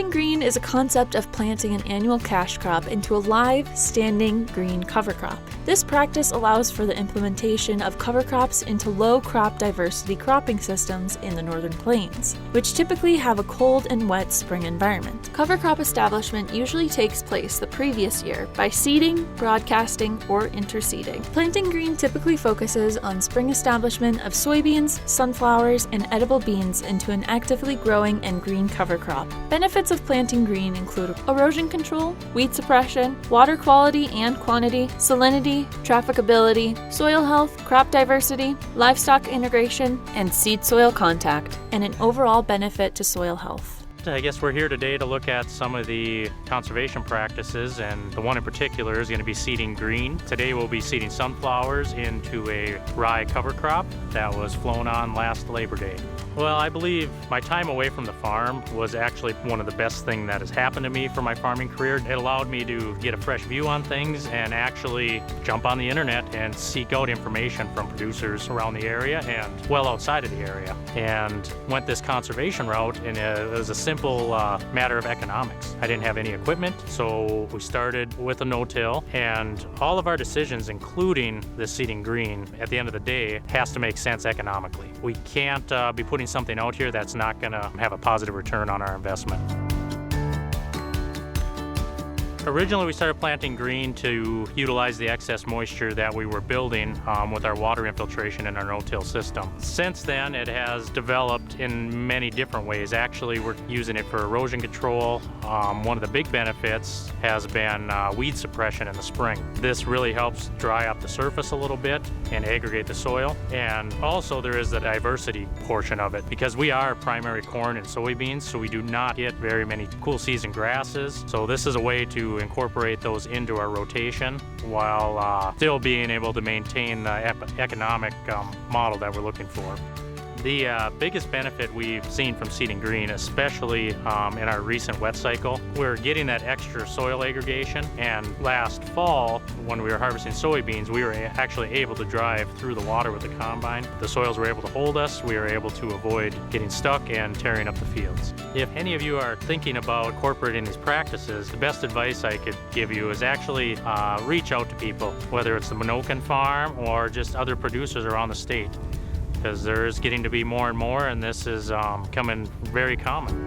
Planting green is a concept of planting an annual cash crop into a live, standing green cover crop. This practice allows for the implementation of cover crops into low crop diversity cropping systems in the northern plains, which typically have a cold and wet spring environment. Cover crop establishment usually takes place the previous year by seeding, broadcasting, or interseeding. Planting green typically focuses on spring establishment of soybeans, sunflowers, and edible beans into an actively growing and green cover crop. Benefits of planting green include erosion control, weed suppression, water quality and quantity, salinity, trafficability, soil health, crop diversity, livestock integration, and seed-soil contact, and an overall benefit to soil health. I guess we're here today to look at some of the conservation practices, and the one in particular is going to be seeding green. Today we'll be seeding sunflowers into a rye cover crop that was flown on last Labor Day. Well, I believe my time away from the farm was actually one of the best things that has happened to me for my farming career. It allowed me to get a fresh view on things and actually jump on the internet and seek out information from producers around the area and well outside of the area, and went this conservation route, and it was a simple matter of economics. I didn't have any equipment, so we started with a no-till, and all of our decisions, including the seeding green, at the end of the day, has to make sense economically. We can't be putting something out here that's not going to have a positive return on our investment. Originally, we started planting green to utilize the excess moisture that we were building with our water infiltration in our no-till system. Since then, it has developed in many different ways. Actually, we're using it for erosion control. One of the big benefits has been weed suppression in the spring. This really helps dry up the surface a little bit and aggregate the soil. And also, there is the diversity portion of it, because we are primary corn and soybeans, so we do not get very many cool season grasses. So this is a way to incorporate those into our rotation while still being able to maintain the economic model that we're looking for. The biggest benefit we've seen from seeding green, especially in our recent wet cycle, we're getting that extra soil aggregation. And last fall, when we were harvesting soybeans, we were actually able to drive through the water with the combine. The soils were able to hold us. We were able to avoid getting stuck and tearing up the fields. If any of you are thinking about incorporating these practices, the best advice I could give you is actually reach out to people, whether it's the Menoken farm or just other producers around the state, because there's getting to be more and more, and this is becoming very common.